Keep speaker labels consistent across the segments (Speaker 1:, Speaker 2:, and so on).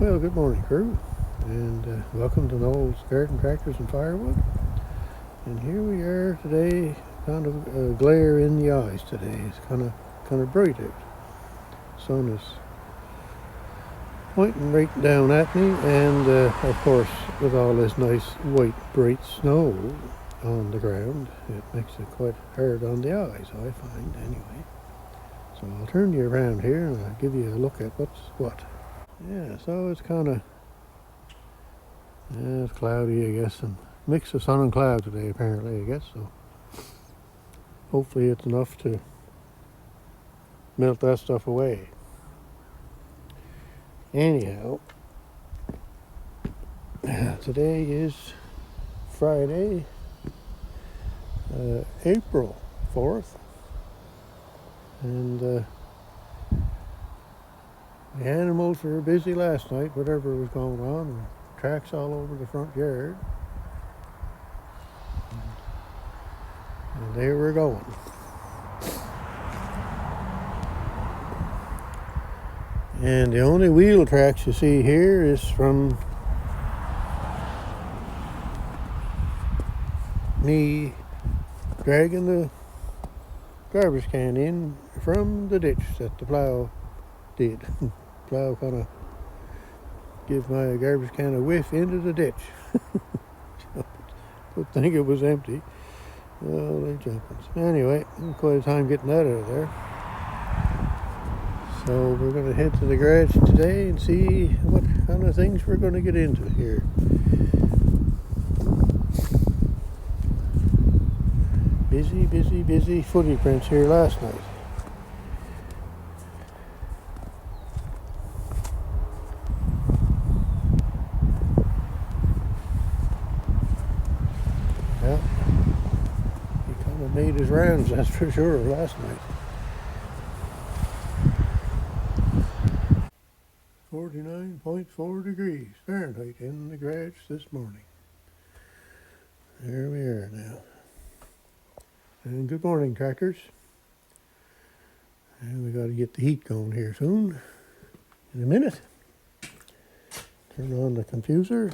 Speaker 1: Well, good morning, crew, and welcome to Noel's Garden Tractors and Firewood. And here we are today, kind of a glare in the eyes today. It's kind of bright out. Sun is pointing right down at me, and of course, with all this nice white, bright snow on the ground, it makes it quite hard on the eyes, I find, anyway. So I'll turn you around here and I'll give you a look at what's what. Yeah, so it's it's cloudy, I guess, and mix of sun and cloud today, apparently, I guess. So hopefully it's enough to melt that stuff away. Anyhow, today is Friday, April 4th, and the animals were busy last night, whatever was going on. Tracks all over the front yard. And there we're going. And the only wheel tracks you see here is from me dragging the garbage can in from the ditch that the plow did. Plow kind of give my garbage can a whiff into the ditch. Good thing it was empty. Oh, they jumping. Anyway, quite a time getting that out of there. So we're going to head to the garage today and see what kind of things we're going to get into here. Busy footy prints here last night. Yeah, he kind of made his rounds, that's for sure, last night. 49.4 degrees Fahrenheit in the garage this morning. There we are now. And good morning, tractors. And we got to get the heat going here soon. In a minute. Turn on the computer.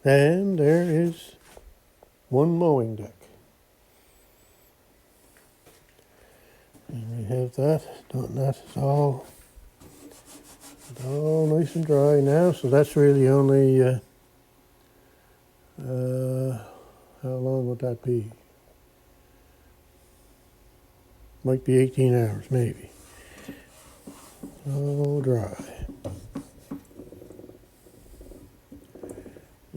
Speaker 1: And there is one mowing deck. And we have that. It's all nice and dry now. So that's really only how long would that be? Might be 18 hours, maybe. All dry.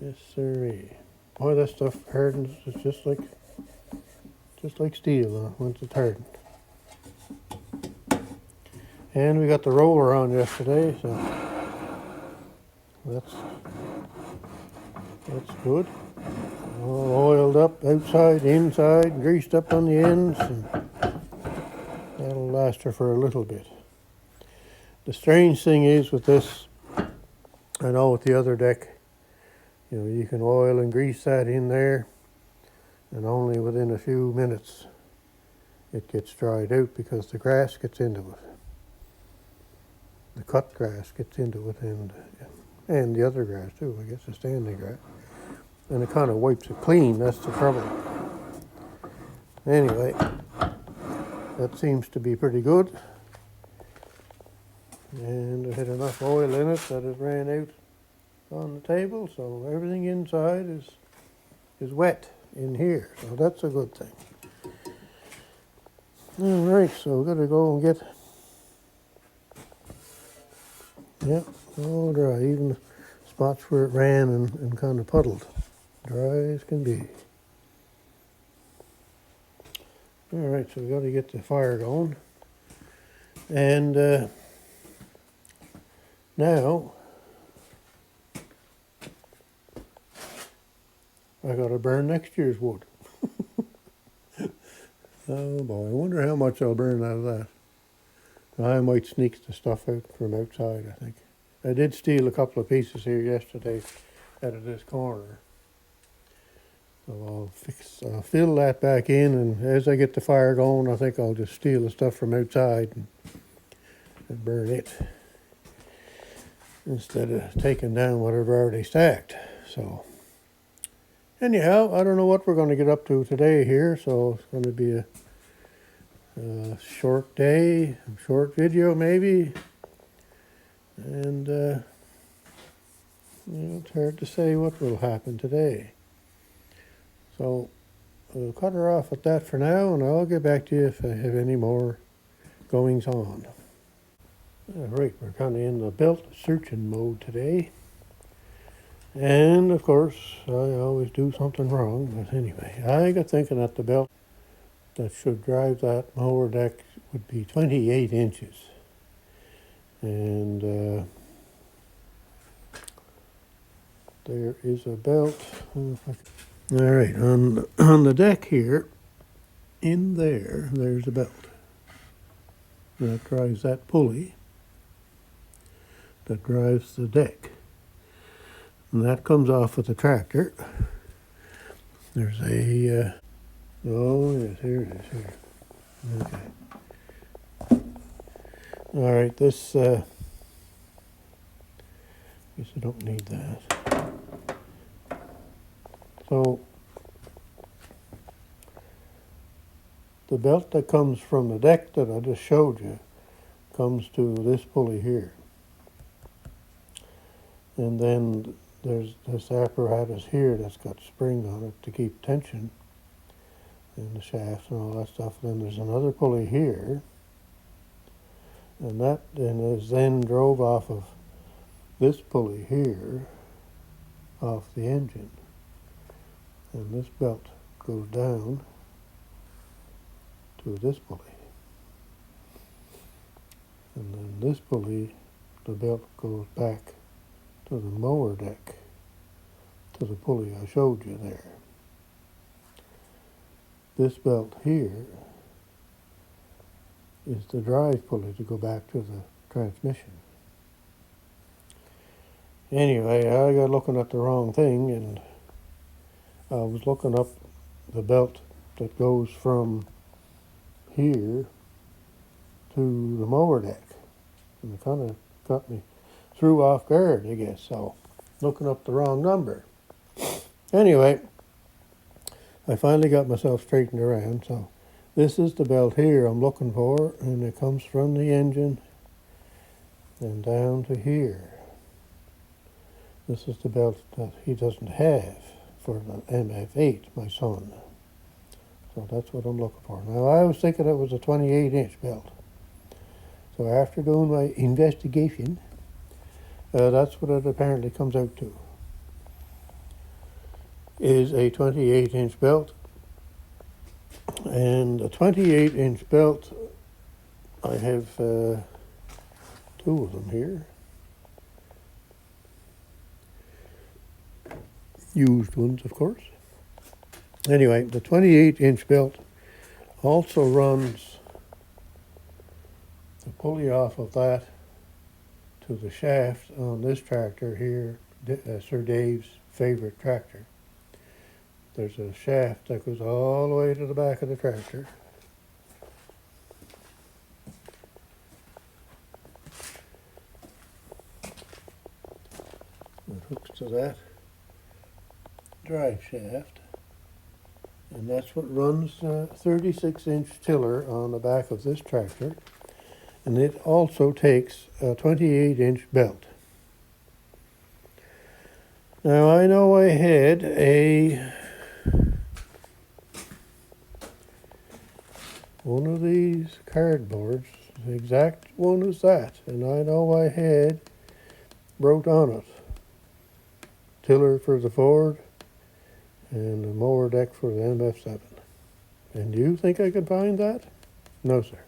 Speaker 1: Yes, sirree. Boy, that stuff hardens. It's just like steel once it's hardened. And we got the roller on yesterday, so that's good. All oiled up outside, inside, greased up on the ends, and that'll last her for a little bit. The strange thing is with this, I know with the other deck, you can oil and grease that in there, and only within a few minutes it gets dried out because the grass gets into it. The cut grass gets into it, and the other grass too, I guess the standing grass. And it kind of wipes it clean, that's the trouble. Anyway, that seems to be pretty good. And it had enough oil in it that it ran out on the table, so everything inside is wet in here, so that's a good thing. All right, so we're gonna go and get, all dry, even the spots where it ran and kind of puddled, dry as can be. All right, so we got to get the fire going, and now I got to burn next year's wood. Oh boy, I wonder how much I'll burn out of that. I might sneak the stuff out from outside, I think. I did steal a couple of pieces here yesterday out of this corner. So I'll fill that back in, and as I get the fire going, I think I'll just steal the stuff from outside and burn it instead of taking down what I've already stacked. So anyhow, I don't know what we're going to get up to today here, so it's going to be a short day, a short video maybe, and it's hard to say what will happen today. So I'll cut her off at that for now, and I'll get back to you if I have any more goings on. All right, we're kind of in the belt searching mode today. And of course, I always do something wrong, but anyway, I got thinking that the belt that should drive that mower deck would be 28 inches. And there is a belt. All right, on the deck here, in there's a belt that drives that pulley that drives the deck. And that comes off with the tractor. There's a, oh yes, here it is, here. Okay. All right, this, guess I don't need that. So, the belt that comes from the deck that I just showed you comes to this pulley here. And then there's this apparatus here that's got spring on it to keep tension in the shaft and all that stuff. Then there's another pulley here, and that then drove off of this pulley here off the engine. And this belt goes down to this pulley. And then this pulley, the belt goes back to the mower deck, to the pulley I showed you there. This belt here is the drive pulley to go back to the transmission. Anyway, I got looking at the wrong thing, and I was looking up the belt that goes from here to the mower deck, and it kind of got me threw off guard, I guess, so looking up the wrong number. Anyway, I finally got myself straightened around, so this is the belt here I'm looking for, and it comes from the engine and down to here. This is the belt that he doesn't have for the MF8, my son. So that's what I'm looking for. Now, I was thinking it was a 28-inch belt. So after doing my investigation, that's what it apparently comes out to, is a 28-inch belt. And a 28-inch belt, I have two of them here. Used ones, of course. Anyway, the 28-inch belt also runs the pulley off of that to the shaft on this tractor here, Sir Dave's favorite tractor. There's a shaft that goes all the way to the back of the tractor. It hooks to that drive shaft, and that's what runs a 36-inch tiller on the back of this tractor, and it also takes a 28-inch belt. Now, I know I had one of these cardboards, the exact one as that, and I know I had wrote on it, tiller for the Ford and the mower deck for the MF7. And do you think I could find that? No, sir.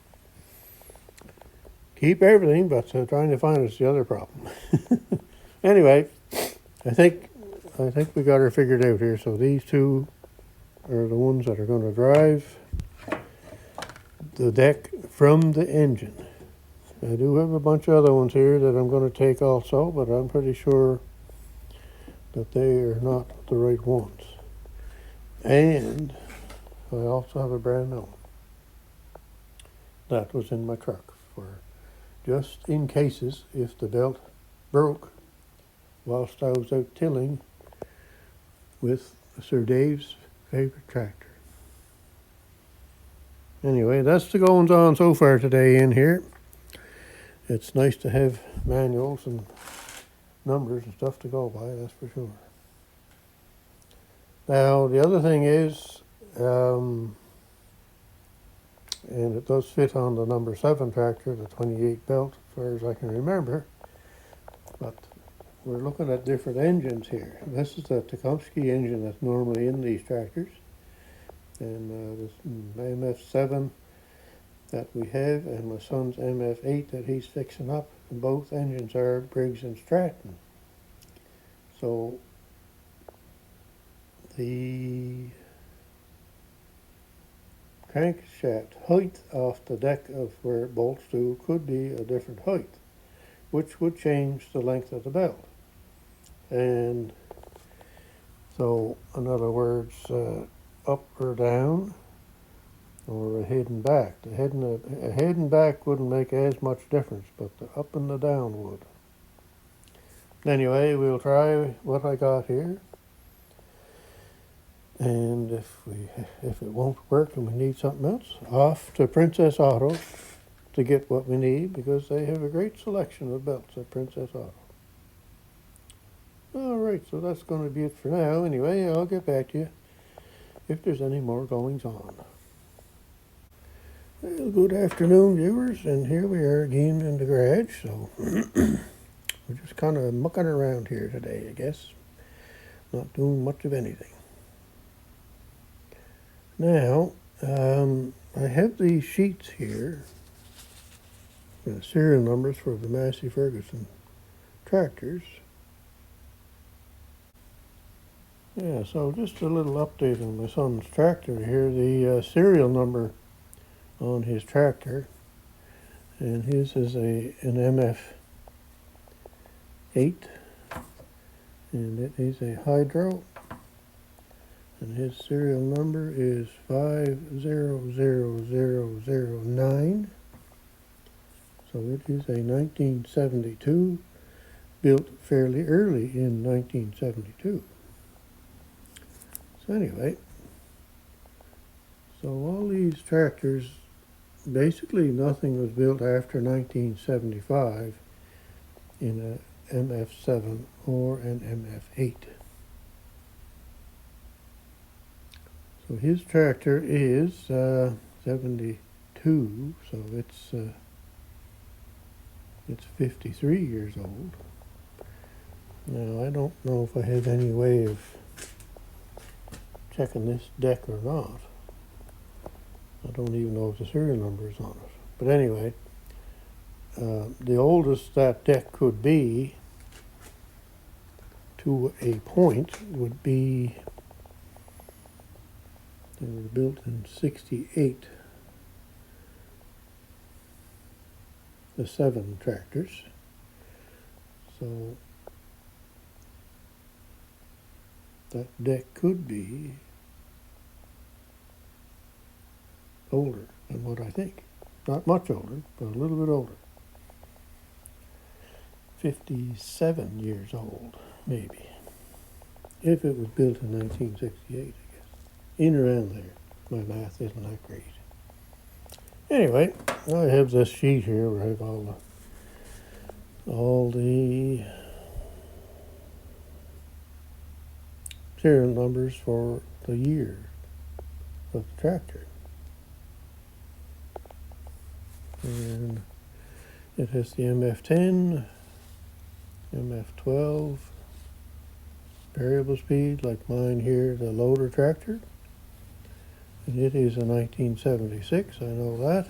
Speaker 1: Keep everything, but trying to find it's the other problem. Anyway, I think we got her figured out here. So these two are the ones that are going to drive the deck from the engine. I do have a bunch of other ones here that I'm going to take also, but I'm pretty sure that they are not the right ones. And I also have a brand new one that was in my truck for just in cases if the belt broke whilst I was out tilling with Sir Dave's favourite tractor. Anyway, that's the goings on so far today in here. It's nice to have manuals and numbers and stuff to go by, that's for sure. Now, the other thing is, and it does fit on the number 7 tractor, the 28 belt, as far as I can remember, but we're looking at different engines here. This is the Tchaikovsky engine that's normally in these tractors, and this MF7 that we have, and my son's MF8 that he's fixing up, and both engines are Briggs and Stratton. So the crankshaft height off the deck of where it bolts to could be a different height, which would change the length of the belt. And so, in other words, up or down, or ahead and back. The head and back wouldn't make as much difference, but the up and the down would. Anyway, we'll try what I got here. And if it won't work and we need something else, off to Princess Auto to get what we need, because they have a great selection of belts at Princess Auto. Alright, so that's going to be it for now. Anyway, I'll get back to you if there's any more goings on. Well, good afternoon, viewers, and here we are again in the garage, so we're just kind of mucking around here today, I guess. Not doing much of anything. Now, I have these sheets here, the serial numbers for the Massey Ferguson tractors. Yeah, so just a little update on my son's tractor here. The serial number on his tractor, and his is an MF8, and it is a hydro. And his serial number is 500009. So it is a 1972, built fairly early in 1972. So anyway, so all these tractors, basically nothing was built after 1975 in a MF7 or an MF8. So his tractor is 72, so it's 53 years old. Now I don't know if I have any way of checking this deck or not. I don't even know if the serial number is on it. But anyway, the oldest that deck could be to a point would be, they were built in 68, the 7 tractors. So that deck could be older than what I think. Not much older, but a little bit older. 57 years old, maybe. If it was built in 1968. In around there. My math isn't that great. Anyway, I have this sheet here where I have all the serial numbers for the year of the tractor. And it has the MF10, MF12, variable speed like mine here, the loader tractor. And it is a 1976, I know that.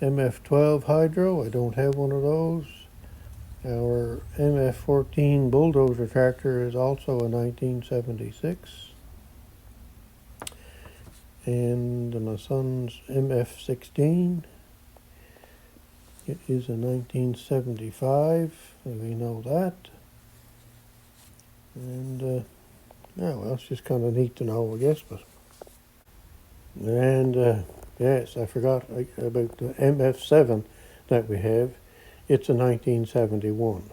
Speaker 1: MF12 hydro, I don't have one of those. Our MF14 bulldozer tractor is also a 1976. And my son's MF16, it is a 1975, we know that. And, yeah, well, it's just kind of neat to know, I guess, but. And yes, I forgot about the MF7 that we have. It's a 1971.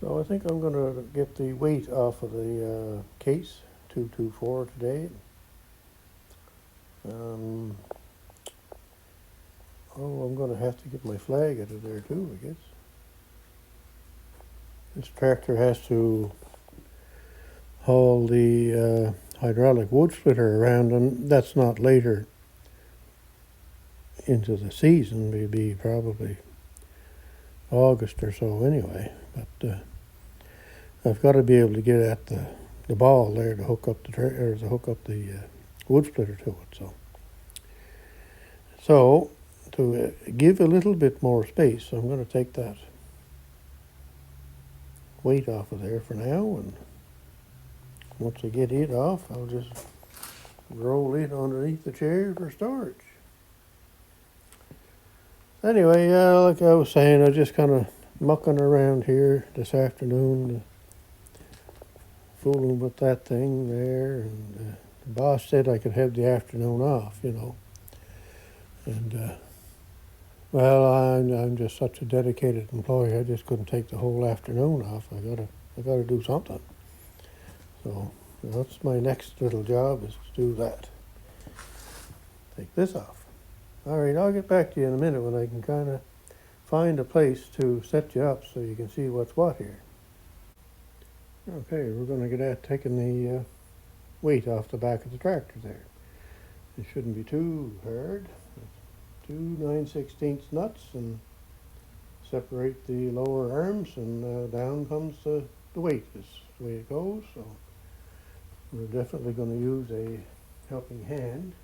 Speaker 1: So I think I'm going to get the weight off of the case, 224 today. Oh, I'm going to have to get my flag out of there too, I guess. This tractor has to haul the hydraulic wood splitter around, and that's not later into the season. Maybe probably August or so anyway. But I've got to be able to get at the ball there to hook up the wood splitter to it. So to give a little bit more space, I'm going to take that weight off of there for now, and once I get it off, I'll just roll it underneath the chair for storage. Anyway, like I was saying, I just kind of mucking around here this afternoon, fooling with that thing there, and the boss said I could have the afternoon off, you know. And well, I'm just such a dedicated employee. I just couldn't take the whole afternoon off. I gotta do something. So that's my next little job, is to do that. Take this off. All right, I'll get back to you in a minute when I can kind of find a place to set you up so you can see what's what here. Okay, we're going to get at taking the weight off the back of the tractor there. It shouldn't be too hard. 2 9/16 nuts and separate the lower arms, and down comes the weight. That's the way it goes. So we're definitely going to use a helping hand.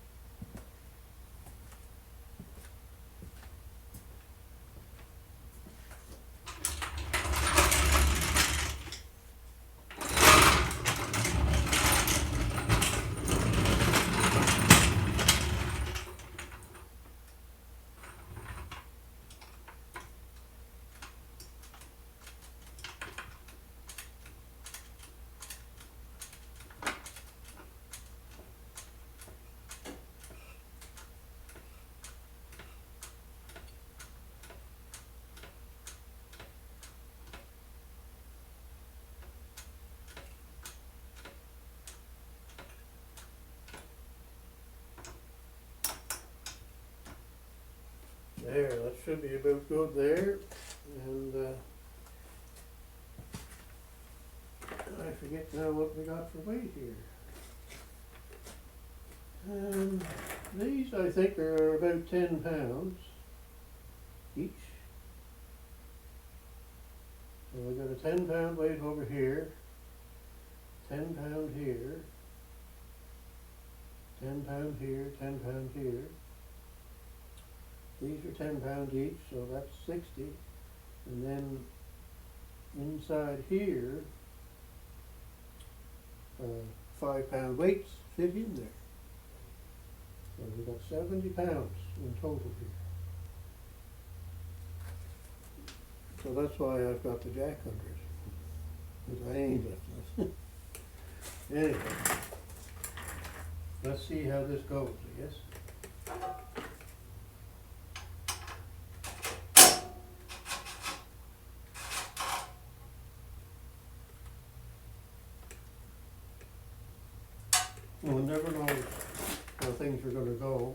Speaker 1: There, that should be about good there. And I forget now what we got for weight here. These I think are about 10 pounds each. So we got a 10-pound weight over here, 10 pound here, 10 pound here, 10 pound here. These are 10 pounds each, so that's 60. And then inside here, 5-pound weights fit in there. So we've got 70 pounds in total here. So that's why I've got the jack under it, because I ain't lifting it. Anyway, let's see how this goes, I guess. One never knows how things are going to go,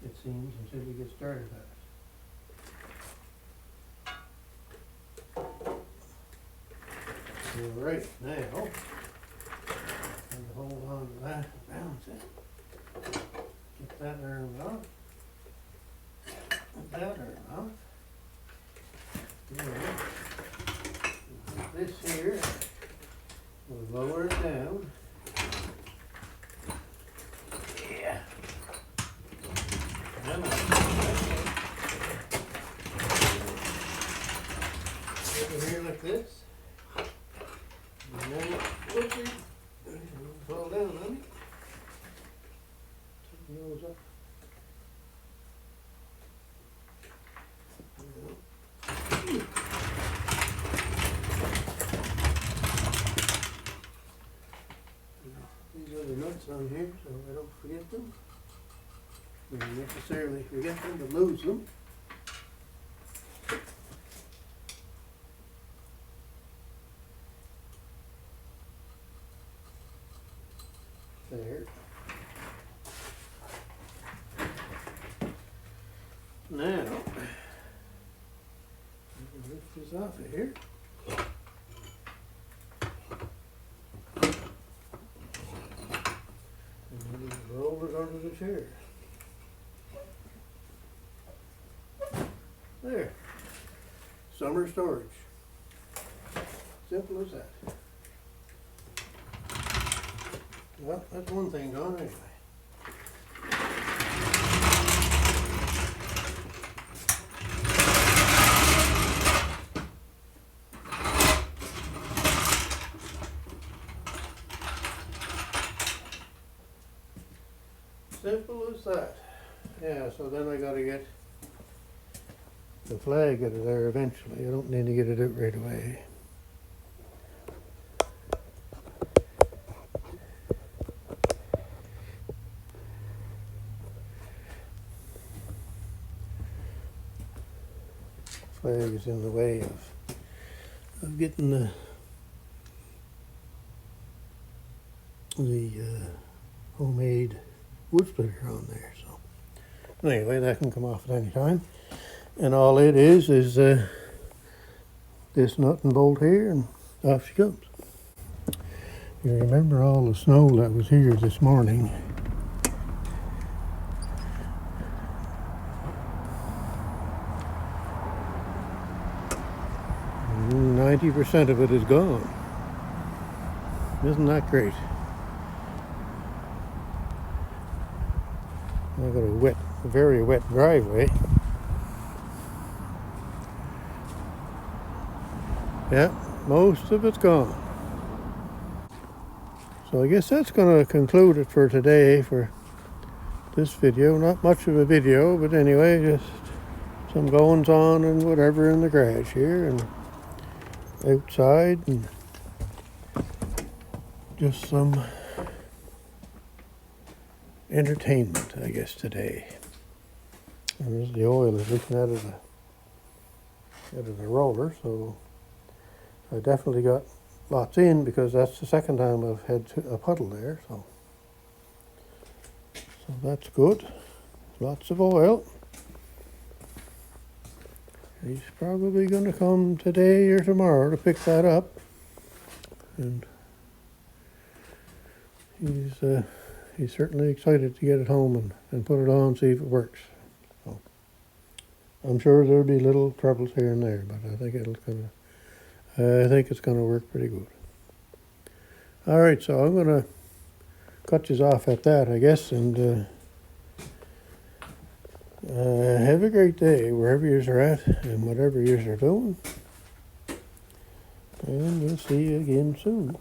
Speaker 1: it seems, until you get started at it. All right, now, and hold on to that and balance it. Get that arm off. Get that arm off. This here. We'll lower it down. Yeah. Come on. Over here like this. And then whoopsie. Fall down on me. Take the nose up. These other nuts on here so I don't forget them. necessarily forget them to lose them. There. Now, lift this off of here. And then roll it onto the chair. There. Summer storage. Simple as that. Well, that's one thing gone anyway. Simple as that. Yeah, so then I gotta get the flag out of there eventually. I don't need to get it out right away. Flag is in the way of getting the homemade wood splitter on there. So anyway, that can come off at any time. And all it is this nut and bolt here, and off she comes. You remember all the snow that was here this morning? And 90% of it is gone. Isn't that great? I've got a very wet driveway. Yeah, most of it's gone. So I guess that's going to conclude it for today for this video. Not much of a video, but anyway, just some goings on and whatever in the garage here and outside, and just some entertainment, I guess, today. And there's the oil is leaking out of the roller, so I definitely got lots in, because that's the second time I've had a puddle there, so that's good. Lots of oil. He's probably going to come today or tomorrow to pick that up, and he's certainly excited to get it home and put it on, see if it works. So I'm sure there'll be little troubles here and there, but I think it's going to work pretty good. All right, so I'm going to cut you off at that, I guess, and have a great day wherever you are at and whatever you are doing. And we'll see you again soon.